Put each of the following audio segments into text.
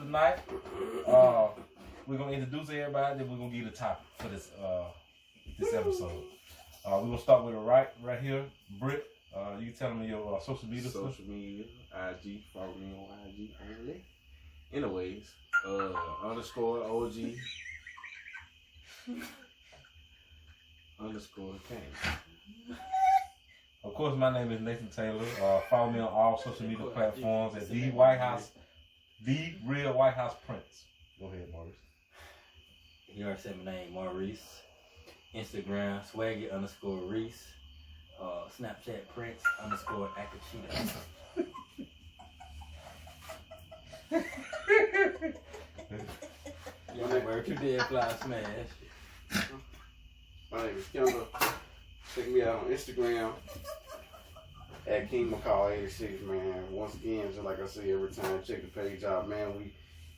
tonight. We're gonna introduce everybody, then we're gonna give you the topic for this episode. We're gonna start with it right here, Britt. You tell me your social media. Social media, IG, follow me on IG only. Anyways, underscore OG underscore Kane. Of course, my name is Nathan Taylor. Follow me on all social media platforms at The White House, The Real White House Prince. Go ahead, Maurice. You already said my name, Maurice. Instagram, swaggy_Reese. Snapchat, Prince_Akachita. Yeah, where you did fly smash. My name is Kendall. Check me out on Instagram at King McCall86, man. Once again, just like I say every time, check the page out, man. We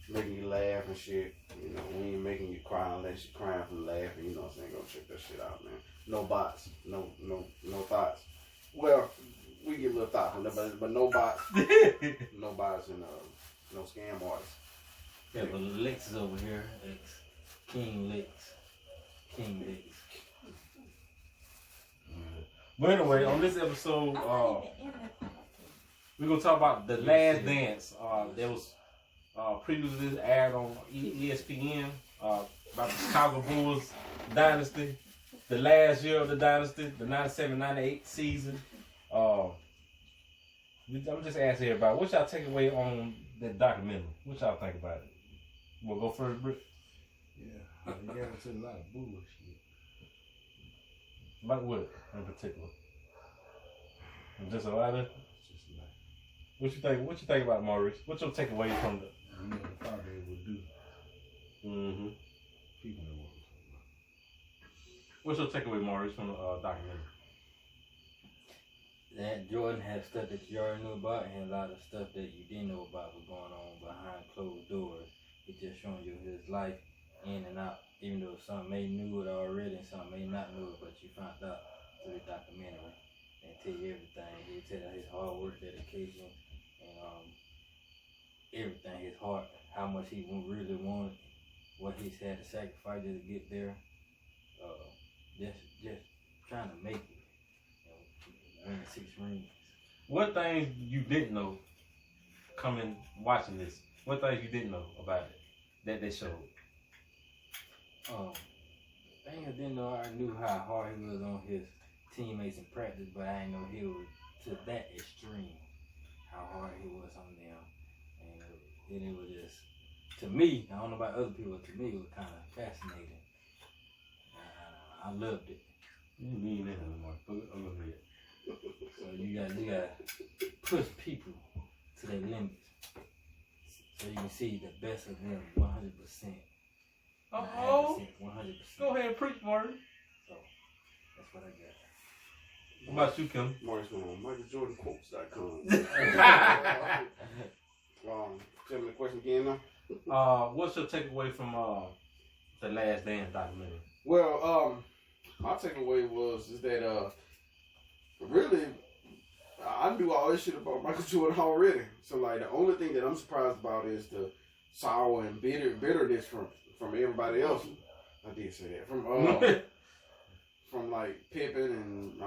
making you laugh and shit. You know, we ain't making you cry unless you're crying from laughing. You know what I'm saying? Go check that shit out, man. No bots, no thoughts. Well, we get a little thoughts from them, but no bots, no bots and no scam artists. Yeah, but Lex is over here. King Lex. But anyway, on this episode, we're gonna talk about The Last Dance. That was previously aired on ESPN about the Chicago Bulls dynasty, the last year of the dynasty, the 97-98 season. I'm just asking everybody, what y'all take away on that documentary? What y'all think about it? We'll go first, Britt. Yeah, you got into a lot of bullshit. Like what in particular? Just a lot of. Just like What you think about Maurice? What's your takeaway from the? you never thought they would do. Mm-hmm. People know what I'm talking What's your takeaway, Maurice, from the documentary? That Jordan had stuff that you already knew about and a lot of stuff that you didn't know about was going on behind closed doors. It just showing you his life in and out, even though some may knew it already and some may not know it, but you found out through the documentary and tell you everything. He tell you his hard work, dedication, and everything, his heart, how much he really wanted, what he's had to sacrifice to get there. Just trying to make it. Win 6 rings. What things you didn't know coming watching this? What things you didn't know about it that they showed? Things I didn't know, I knew how hard he was on his teammates in practice, but I didn't know he was to that extreme, how hard he was on them. And it was just, to me, I don't know about other people, but to me it was kind of fascinating. I loved it. You mean that anymore? Go ahead. So you gotta push people to their limits, so you can see the best of them 100%. 100%. Go ahead and preach, Maurice. So that's what I got. What about you, Kim? Maurice went on MichaelJordanQuotes.com. Tell me the question again now. What's your takeaway from the Last Dance documentary? Well, my takeaway is that really, I knew all this shit about Michael Jordan already. So like, the only thing that I'm surprised about is the sour and bitterness from everybody else. I did say that from like Pippen and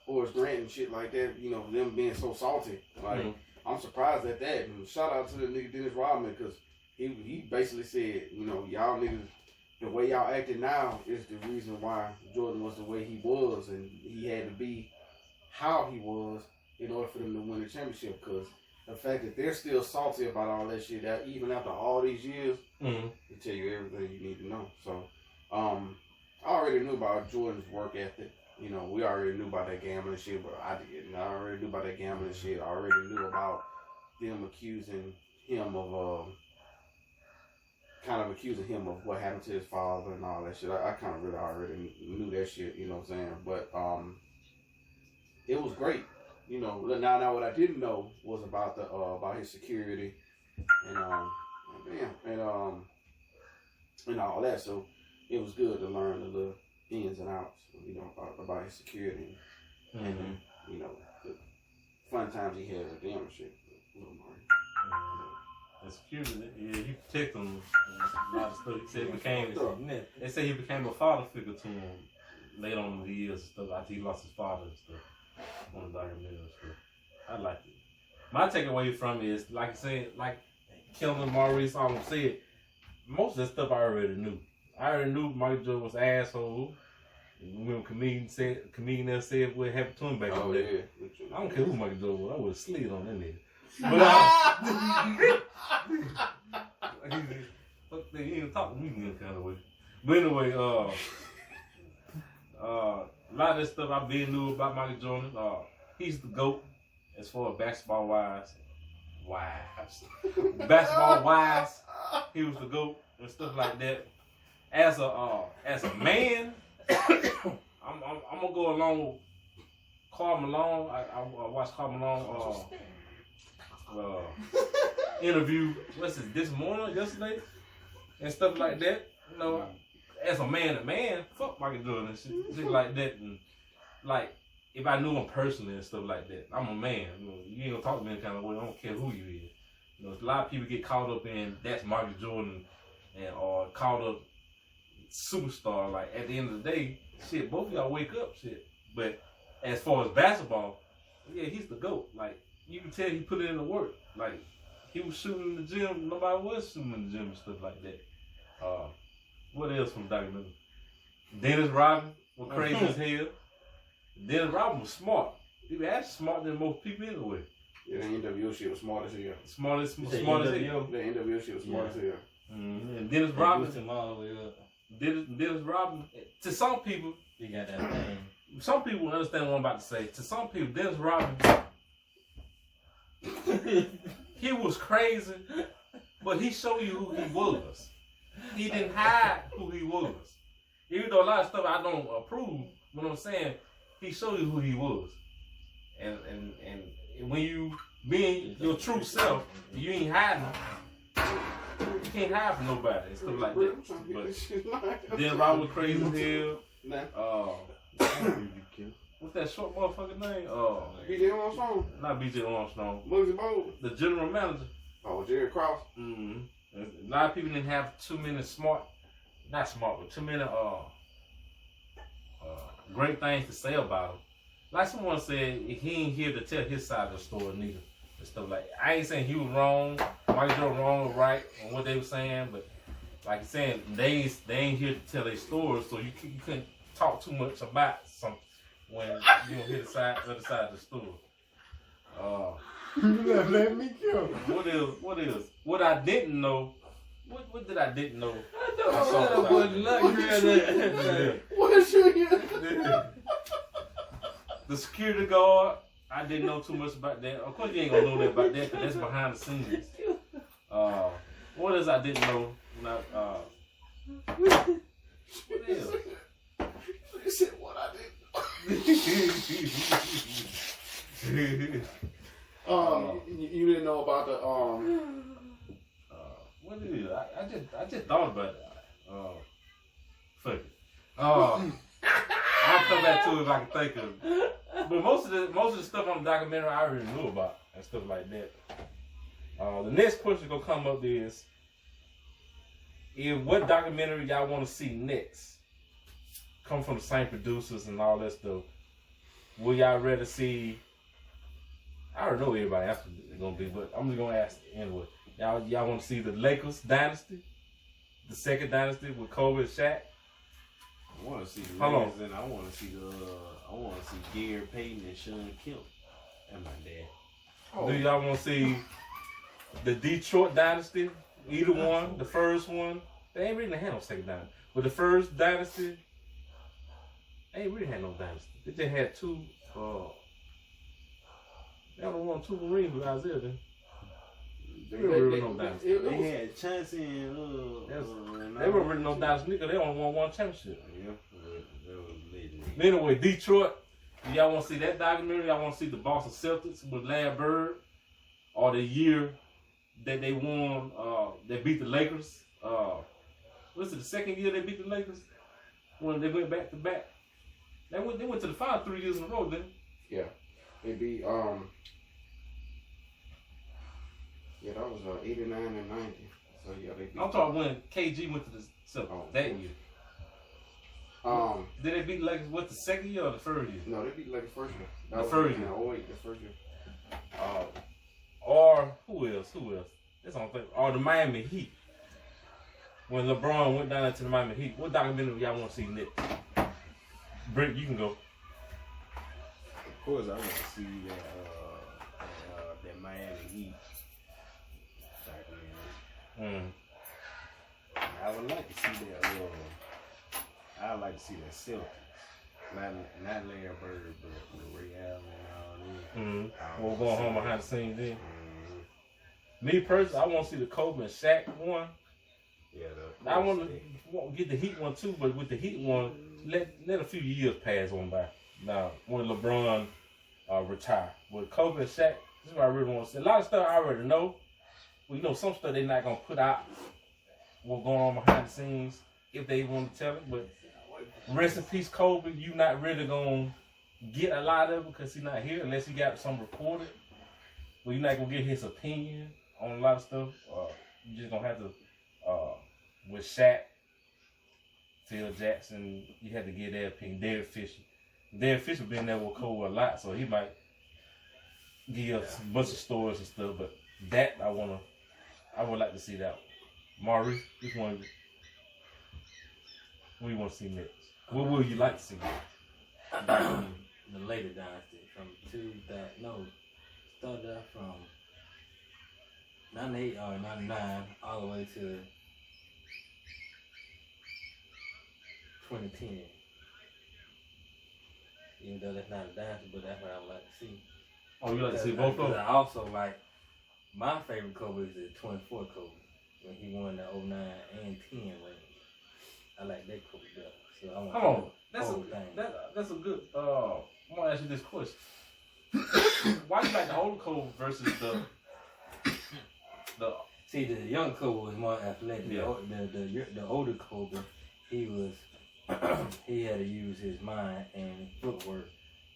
Horace Grant and shit like that. You know, them being so salty. Like, I'm surprised at that. And shout out to the nigga Dennis Rodman, because he basically said, you know, y'all niggas, the way y'all acting now is the reason why Jordan was the way he was, and he had to be how he was in order for them to win the championship. Because the fact that they're still salty about all that shit, that even after all these years, it tell you everything you need to know. So, I already knew about Jordan's work ethic. You know, we already knew about that gambling shit, but I didn't. I already knew about that gambling shit. I already knew about them accusing him of accusing him of what happened to his father and all that shit. I kind of really already knew that shit, you know what I'm saying? But it was great. You know, now what I didn't know was about the about his security and all that. So it was good to learn the little ins and outs, you know, about his security and you know, the fun times he had with them and shit. the security, yeah, he protected him. A lot of stuff. He said they say he became a father figure to him later on in the years and stuff. After he lost his father and stuff on the documentary and stuff. I liked it. My takeaway from it is, like I said, like Kelvin Maurice almost said, most of that stuff I already knew. I already knew Michael Jordan was an asshole. When comedian else said what happened to him back in the day. I don't care who Michael Jordan was. I would have slid on that nigga. But he ain't talking to me in that kind of way. But anyway, a lot of this stuff I've been knew about Michael Jordan. He's the GOAT as far as basketball wise. Basketball wise, he was the GOAT and stuff like that. As a man, I'm gonna go along with Karl Malone. I watched Karl Malone interview this morning, yesterday, and stuff like that. You know, as a man to man, fuck Michael Jordan and shit like that. And like, if I knew him personally and stuff like that, I'm a man. You know, you ain't gonna talk to me in kind of way. I don't care who you is. You know, a lot of people get caught up in that's Michael Jordan or caught up superstar. Like at the end of the day, shit, both of y'all wake up, shit. But as far as basketball, yeah, he's the GOAT. Like you can tell he put it in the work. Like he was shooting in the gym, nobody was shooting in the gym and stuff like that. What else from the documentary? Dennis Rodman was crazy as hell. Dennis Rodman was smart. He was actually smarter than most people anyway. Yeah, the NWO shit was smart as hell. Smart as hell. The NWO shit was smart as hell. Mm-hmm. And Dennis Rodman. Him all the way up. Dennis Rodman, to some people, He got that thing. some people understand what I'm about to say. To some people, Dennis Rodman, he was crazy, but he showed you who he was. He didn't hide who he was. Even though a lot of stuff I don't approve, what I'm saying, he showed you who he was. And when you being your true self, you ain't hiding. You can't hide from nobody and stuff like that. But then Robert was crazy as hell. What's that short motherfucker name? BJ Armstrong? Not BJ Armstrong. Muggsy Bogues? The general manager. Oh, Jerry Krause? Mm-hmm. A lot of people didn't have too many but too many great things to say about him. Like someone said, he ain't here to tell his side of the story neither. And stuff like that. I ain't saying he was wrong, Michael Jordan wrong or right on what they were saying, but like I'm saying, they ain't here to tell their story, so you couldn't talk too much about something when you don't hear the other side of the story. Let me go. What else? What I didn't know. What did I didn't know? I don't know what luxury. What is you? The security guard. I didn't know too much about that. Of course, you ain't gonna know that about that because that's behind the scenes. What else I didn't know? What else? You said what I didn't know. You didn't know about the what is it? I just thought about it. Fuck it. I'll come back to it if I can think of it. But most of the stuff on the documentary I already knew about and stuff like that. The next question gonna come up is what documentary y'all want to see next? Come from the same producers and all that stuff. Will y'all rather see? I don't know everybody else is gonna be, but I'm just gonna ask anyway. Y'all want to see the Lakers dynasty, the second dynasty with Kobe and Shaq? I want to see the Lakers and I want to see Gary Payton and Sean Kemp and my dad. Oh. Do y'all want to see the Detroit dynasty? Either one, the first one. They ain't really had no second dynasty, but the first dynasty, they ain't really had no dynasty. They just had two. They only won 2 rings with Isaiah then. They were really no dynasty. They had Chauncey and they were really no dynasty. They only won 1 championship. Yeah, that was legendary. Anyway, Detroit. Do y'all want to see that documentary? Y'all want to see the Boston Celtics with Larry Bird, or the year that they won? They beat the Lakers. Was it the second year they beat the Lakers when they went back to back? They went to the final 3 years in a row, didn't they? Yeah, they beat Yeah, that was 89 and 90. So yeah, they beat. I'm talking when KG went to the that year. Did they beat Lakers with the second year or the first year? No, they beat Lakers first year. The first year. 08, the first year. Or who else? That's on thing. Or the Miami Heat. When LeBron went down to the Miami Heat. What documentary y'all want to see next? Britt, you can go. Of course, I want to see that Miami Heat documentary. I would like to see that. I would like to see that Celtics, not Larry Bird, but Ray Allen and all them. We're going home behind the scenes then. Me personally, I want to see the Kobe and Shaq one. Yeah, I want to get the Heat one too, but with the Heat one, let a few years pass on by. Now, when LeBron retire, with Kobe and Shaq, this is what I really want to see. A lot of stuff I already know. Well, you know, some stuff they're not gonna put out what's going on behind the scenes if they want to tell it. But rest in peace, Kobe. You not really gonna get a lot of it because he's not here unless he got some reported. Well, you're not gonna get his opinion on a lot of stuff. You just gonna have to. With Shaq, Phil Jackson, you had to get their opinion. Derek Fisher been there with Kobe a lot, so he might give us a bunch of stories and stuff. But that I would like to see that one. Maurice, which one? What do you want to see next? What would you like to see next? The later dynasty from started out from 98 or 99 all the way to 2010. Even though that's not a dynasty, but that's what I would like to see. Oh, you like to see both of them? I also like, my favorite Kobe is the 24 Kobe, when he won the 09 and 10 ring. I like that Kobe better. So I want Come on, that's a good. I want to ask you this question. Why do you like the older Kobe versus the? See, the young Kobe was more athletic. Yeah. The older Kobe, he was he had to use his mind and footwork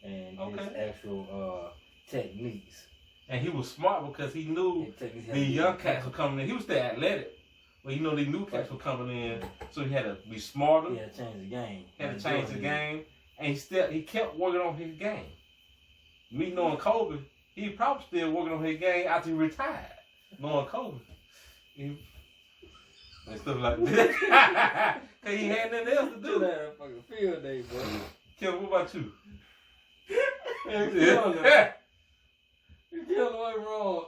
and his actual techniques. And he was smart because he knew the young cats were coming in. He was still athletic, but he knew the new cats were coming in, so he had to be smarter. He had to change the game. And he kept working on his game. Me knowing Kobe, he probably still working on his game after he retired. Knowing Kobe. And stuff like that. Cause he had nothing else to do. That fucking field day, bro. Kevin, what about you? You killed the way wrong.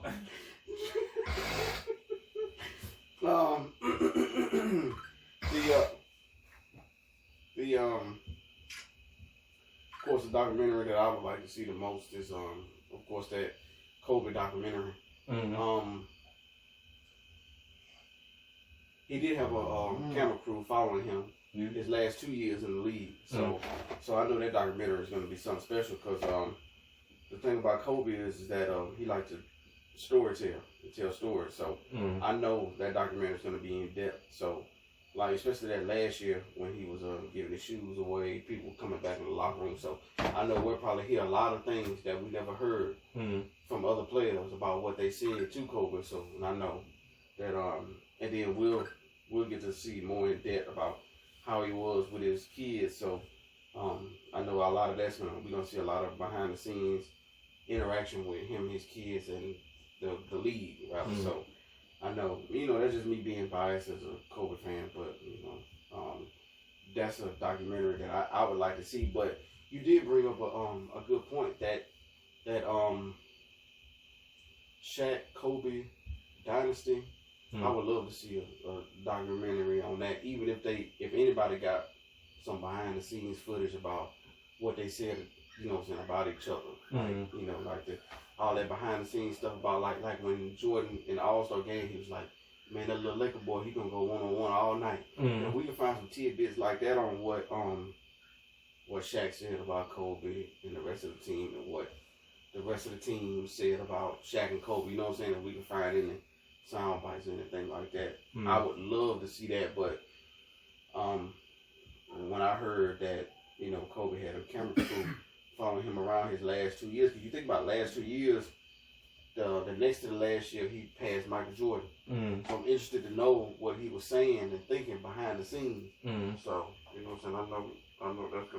Of course, the documentary that I would like to see the most is, of course, that Kobe documentary. Mm-hmm. He did have a camera crew following him his last 2 years in the league. So I know that documentary is going to be something special because the thing about Kobe is that he liked to tell stories. So I know that documentary is going to be in depth. So, like, especially that last year when he was giving his shoes away, people coming back in the locker room. So I know we'll probably hear a lot of things that we never heard from other players about what they said to Kobe. So I know that and then we'll get to see more in depth about how he was with his kids. So I know a lot of we're gonna see a lot of behind the scenes interaction with him and his kids and the league, right? So I know, that's just me being biased as a Kobe fan, but that's a documentary that I would like to see. But you did bring up a good point that Shaq Kobe dynasty. I would love to see a documentary on that, even if anybody got some behind the scenes footage about what they said, about each other. Like all that behind the scenes stuff about like when Jordan in the All-Star game, he was like, man, that little Laker boy, he gonna go one-on-one all night. And we can find some tidbits like that on what Shaq said about Kobe and the rest of the team, and what the rest of the team said about Shaq and Kobe. You know what I'm saying? That we can find in the sound bites and anything like that. I would love to see that, but when I heard that, Kobe had a camera crew following him around his last 2 years, because you think about last 2 years, the next to the last year, he passed Michael Jordan. Mm. So I'm interested to know what he was saying and thinking behind the scenes. Mm. So you know what I'm saying. I know that's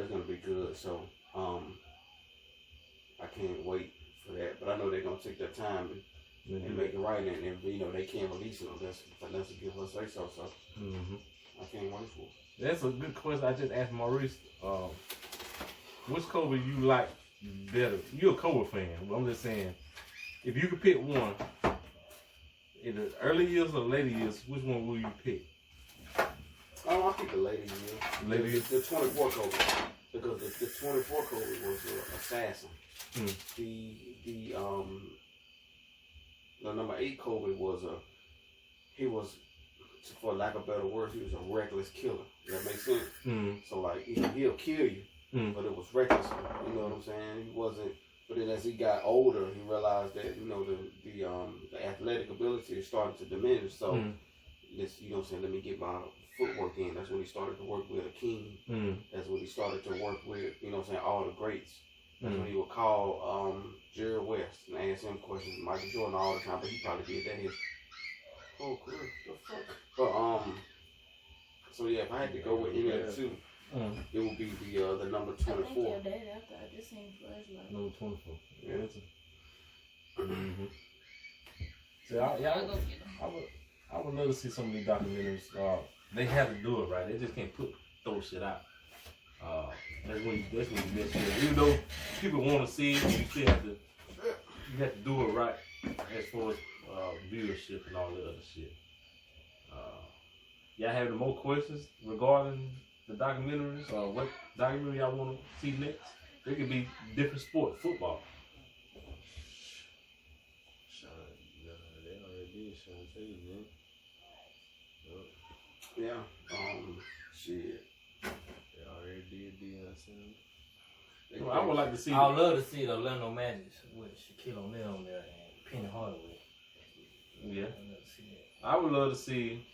gonna be good. So I can't wait for that. But I know they're gonna take their time and make it right, and you know they can't release it unless it gives us say so. So I can't wait for it. That's a good question. I just asked Maurice. Which Kobe you like better? You're a Kobe fan, but I'm just saying, if you could pick one, in the early years or later years, which one will you pick? I'll pick the later years. Later years? The 24 Kobe. Because the 24 Kobe was an assassin. The number 8 Kobe he was, for lack of better words, he was a reckless killer. Does that make sense? So like he'll kill you, but it was reckless. You know what I'm saying? He wasn't. But then as he got older, he realized that you know the athletic ability is starting to diminish. So this, you know what I'm saying? Let me get my footwork in. That's when he started to work with Akeem. That's when he started to work with, you know what I'm saying, all the greats. That's when he would call Jerry West and ask him questions. Michael Jordan all the time, but he probably did that his whole career. The fuck? But so yeah, if I had to go with any of the two, it would be the number 24. I think your dad after I just seen flashlight. Number 24. Yeah. So I would love to see some of these documentaries. They have to do it right. They just can't throw shit out. That's when you miss it. Even though people want to see it, you still have to do it right as far as viewership and all that other shit. Y'all have any more questions regarding the documentaries or what documentary y'all want to see next? They could be different sports, football. They already did Sean Taylor, man. Yeah. Shit. They already did Deion. Well, I would like to see. I would love to see the Orlando Magic with Shaquille O'Neal on there and Penny Hardaway. Yeah. I'd love to see that. I would love to see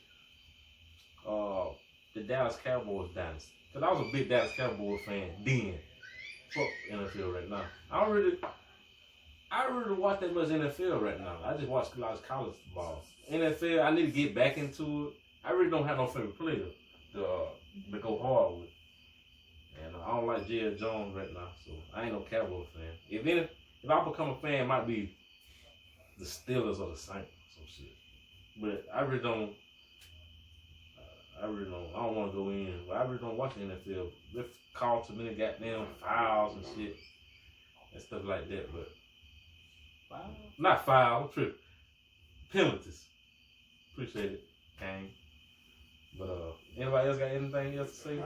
the Dallas Cowboys dynasty. Because I was a big Dallas Cowboys fan then. Fuck NFL right now. I don't really watch that much NFL right now. I just watch a lot of college ball. NFL, I need to get back into it. I really don't have no favorite player to go hard with. And I don't like Jerry Jones right now, so I ain't no Cowboys fan. If I become a fan, it might be the Steelers or the Saints or some shit. But I don't want to go in. But I really don't watch the NFL. They call too many goddamn fouls and shit and stuff like that. But not foul, trip. Penalties. Appreciate it, Kane. But anybody else got anything else to say?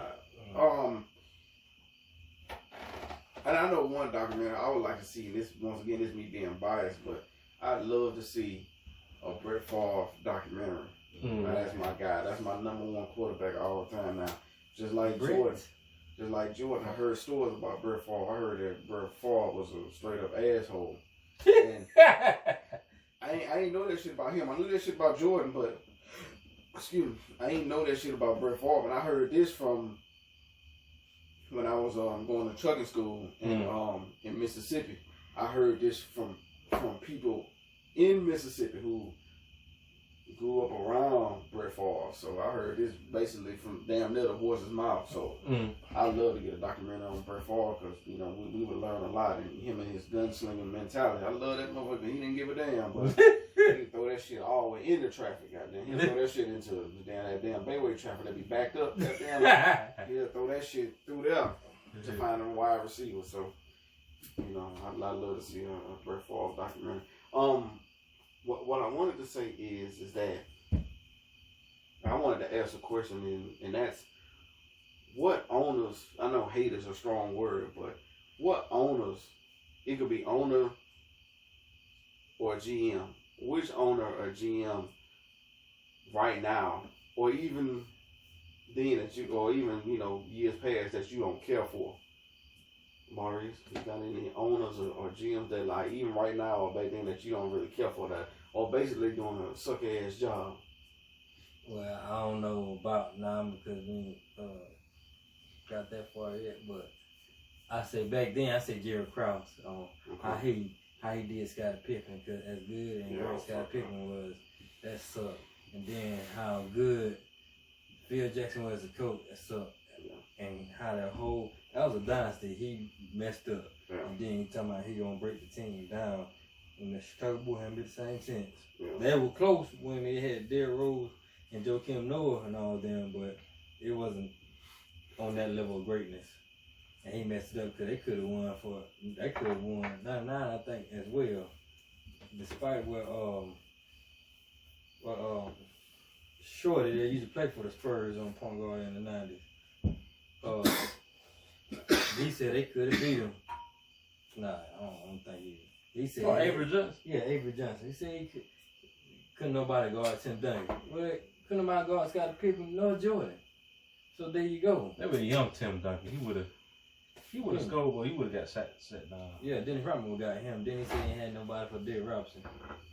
And I know one documentary I would like to see. This once again, this me being biased, but I'd love to see a Brett Favre documentary. Now, that's my guy. That's my number one quarterback all the time now. Just like Jordan. Just like Jordan, I heard stories about Brett Favre. I heard that Brett Favre was a straight up asshole. And I ain't know that shit about him. I knew that shit about Jordan, but excuse me, I ain't know that shit about Brett Favre. And I heard this from when I was going to trucking school in Mississippi. I heard this from people in Mississippi who grew up around Brett Favre. So I heard this basically from damn near the horse's mouth. So I'd love to get a documentary on Brett Favre because, you know, we would learn a lot in him and his gunslinging mentality. I love that motherfucker. He didn't give a damn, but he'd throw that shit all the way into traffic, goddamn. He'd throw that shit into that damn Bayway traffic that be backed up. He'd throw that shit through there to find a wide receiver. So, you know, I'd love to see a Brett Favre documentary. What I wanted to say is that I wanted to ask a question, and that's what owners, I know hate is a strong word, but what owners, it could be owner or GM, which owner or GM right now, or even then that you, or even, you know, years past that you don't care for? Maurice, you got any owners or GMs that, like, even right now or back then that you don't really care for, that, or basically doing a suck ass job? Well, I don't know about now because we got that far yet, but I say back then I say Jerry Krause. Okay. I hate how he did Scottie Pippen, because as good and great Scottie Pippen was, that sucked. And then how good Phil Jackson was as a coach, that sucked. And how that was a dynasty, he messed up. Yeah. And then he talking about he gonna break the team down. And the Chicago Bulls haven't been the same since. Yeah. They were close when they had Derrick Rose and Joakim Noah and all them, but it wasn't on that level of greatness. And he messed it up because they could have won 99, I think, as well. Despite what Shorty, they used to play for the Spurs on point guard in the 90s. He said they could have beat him. Nah, I don't think he said. Oh, Avery Johnson? Yeah, Avery Johnson. He said couldn't nobody guard Tim Duncan. Well, couldn't nobody guard Scottie Pippen nor Jordan. So there you go. That was a young Tim Duncan. He would have scored, but he would have got shut down. Yeah, Dennis Rodman got him. Then he said he ain't had nobody for Derrick Robinson.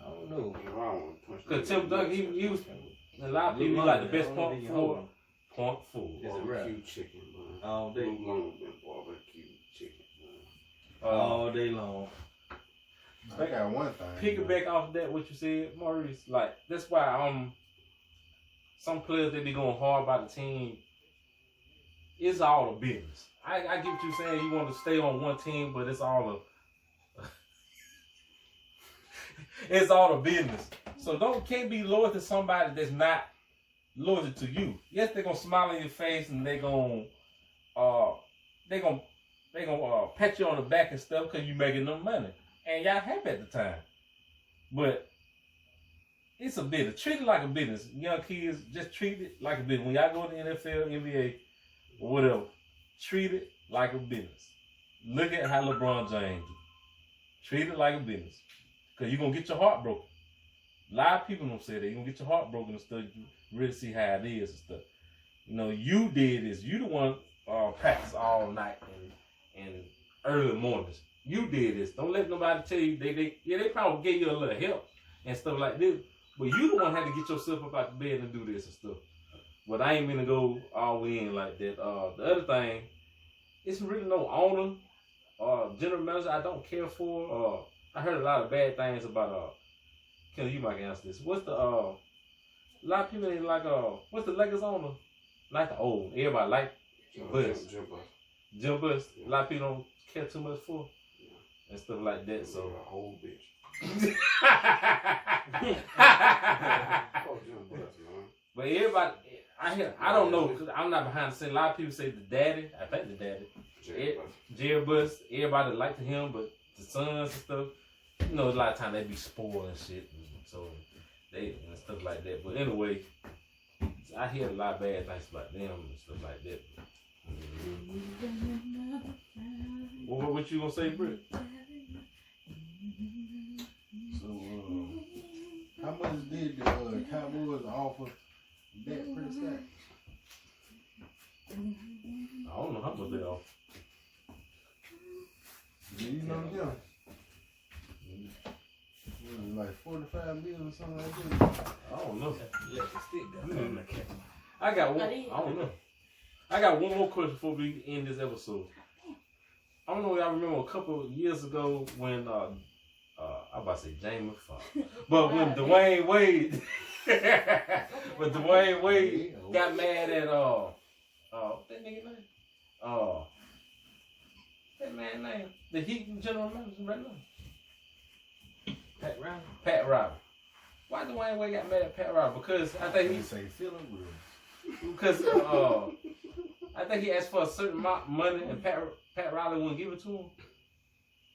I don't know. Because Tim Duncan, he was, a lot of people, he like the best point forward. It's a wrap. Barbecue chicken, man. All day. Blue Long been barbecue chicken, man. All day long. I got one thing. Piggyback off that, what you said, Maurice, like, that's why some players, they be going hard by the team. It's all a business. I get what you're saying. You want to stay on one team, but it's all it's all a business. So can't be loyal to somebody that's not loyal to you. Yes, they're gonna smile in your face and they're gonna pat you on the back and stuff because you making them money and y'all happy at the time. But it's a business. Treat it like a business. Young kids, just treat it like a business. When y'all go to the NFL, NBA, or whatever, treat it like a business. Look at how LeBron James do. Treat it like a business. Because you're going to get your heart broken. A lot of people don't say that. You're going to get your heart broken and stuff. You really see how it is and stuff. You know, you did this. You the one practice all night and early mornings. You did this. Don't let nobody tell you. They probably gave you a little help and stuff like this. But you the one had to get yourself up out the bed and do this and stuff. But I ain't gonna go all in like that. The other thing, it's really no owner general manager I don't care for. I heard a lot of bad things about Kelly, you might answer this. What's the a lot of people ain't like what's the Lakers owner? Like the old. Everybody like Bus. Jim Bus. A lot of people don't care too much for and stuff like that. So a whole bitch. But everybody, I don't know, because I'm not behind the scene. A lot of people say the daddy, I think the daddy, Jerry Buss, everybody liked him, but the sons and stuff, you know, a lot of times they be spoiled and shit, and so they, and stuff like that. But anyway, I hear a lot of bad things about them and stuff like that. What you gonna say, Britt? So, how much did the Cowboys offer Dak Prescott? I don't know how much they offer. Do you know them? Like 45 million or something like that? I don't know. Mm. I don't know. I got one more question before we end this episode. I don't know if y'all remember a couple of years ago when I'm about to say Jamie Foxx, but when Dwayne Wade, got mad at what's that nigga name? That man name, the Heat general manager right now. Pat Riley. Why Dwayne Wade got mad at Pat Riley? Because I think he say feeling weird. Because I think he asked for a certain amount of money and Pat Riley wouldn't give it to him.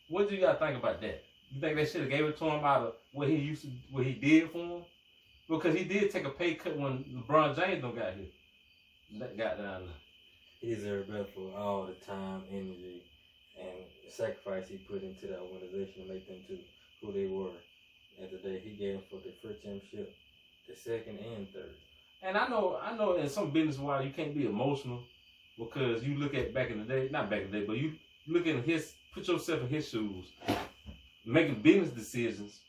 What do you guys think about that? You think they should have gave it to him out of what he did for him? Because he did take a pay cut when LeBron James don't got here. That got down there. He deserved better for all the time, energy, and sacrifice he put into that organization to make them to who they were. And today he gave them for the first championship, the second and third. And I know in some business wise you can't be emotional because you look at back in the day, not back in the day, but you look at put yourself in his shoes, making business decisions.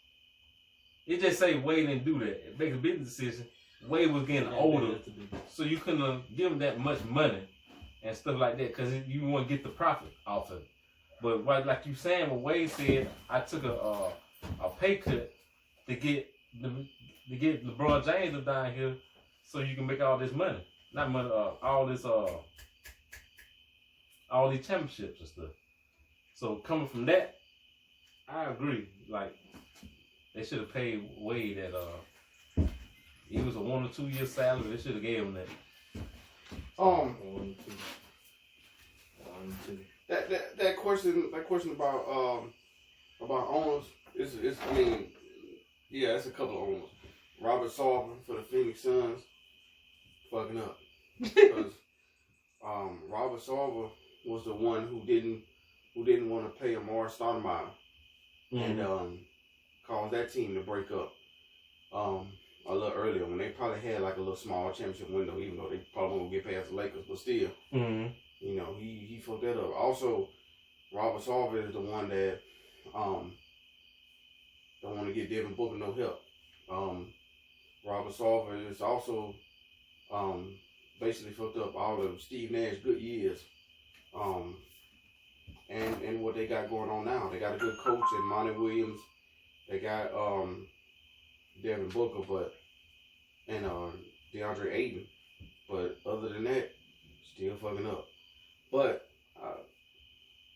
It just say Wade didn't do that. Making a business decision, Wade was getting older, so you couldn't give him that much money and stuff like that because you want to get the profit off of it. But like you saying, what Wade said, I took a pay cut to get LeBron James up down here, so you can make all this money, not money, all these championships and stuff. So coming from that, I agree. Like they should have paid Wade that. It was a 1 or 2 year salary. They should have gave him that. 1, 2. That question about owners is I mean, yeah, it's a couple of owners. Robert Sarver for the Phoenix Suns fucking up because Robert Sarver was the one who didn't want to pay Amar Stoudemire and caused that team to break up a little earlier when they probably had like a little small championship window, even though they probably won't get past the Lakers, but still, you know, he fucked that up. Also, Robert Sarver is the one that don't want to give Devin Booker no help. Robert Sarver is also basically fucked up all of Steve Nash's good years. And what they got going on now. They got a good coach in Monty Williams. They got Devin Booker, and DeAndre Ayton. But other than that, still fucking up. But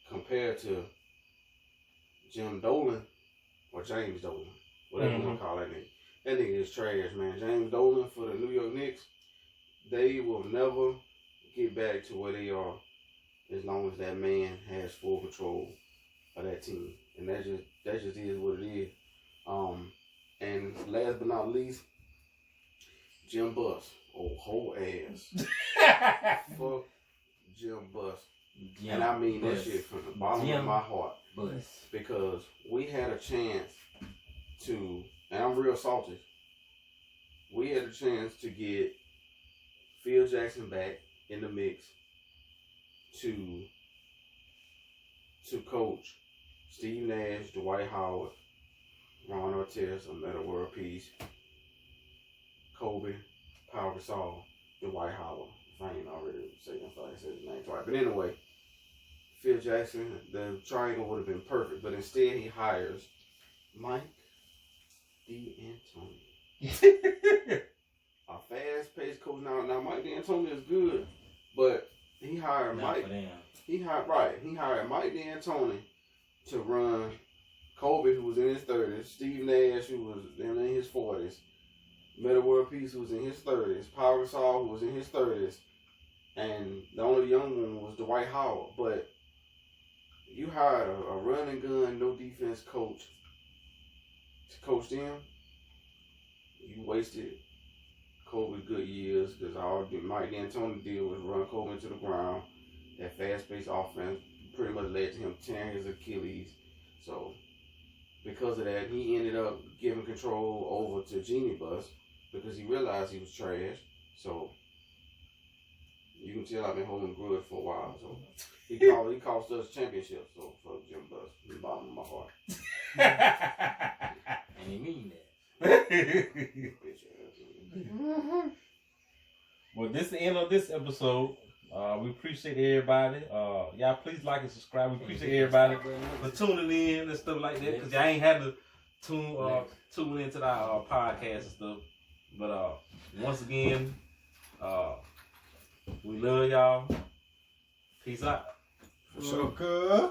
compared to Jim Dolan or James Dolan, whatever you want to call that nigga is trash, man. James Dolan for the New York Knicks, they will never get back to where they are as long as that man has full control of that team. And that just is what it is. And last but not least, Jim Buss. Oh, whole ass. Fuck Jim Buss. And I mean that shit from the bottom of my heart. Because we had a chance to, and I'm real salty, we had a chance to get Phil Jackson back in the mix to coach Steve Nash, Dwight Howard, Ron Artest, a Metta World Peace, Kobe, Pau Gasol, Dwight Howard. If I ain't already said his name twice. But anyway, Phil Jackson, the triangle would have been perfect. But instead he hires Mike D'Antoni. A fast-paced coach. Now Mike D'Antoni is good, but he hired Mike. He hired Mike D'Antoni to run Kobe, who was in his 30s, Steve Nash, who was in his 40s, Metta World Peace, who was in his 30s, Pau Gasol, who was in his 30s, and the only young one was Dwight Howard. But you hired a run and gun, no defense coach to coach them. You wasted Kobe's good years because all Mike D'Antoni did was run Kobe into the ground. That fast-paced offense pretty much led to him tearing his Achilles. So because of that, he ended up giving control over to Genie Bus because he realized he was trash. So you can tell I've been holding grudge for a while. So he cost us championships. So fuck Jim Bus from the bottom of my heart. And he mean that. Well, this is the end of this episode. We appreciate everybody. Y'all please like and subscribe. We appreciate everybody for tuning in and stuff like that. Because y'all ain't had to tune into our podcast and stuff. But once again, we love y'all. Peace out. For sure, cuz.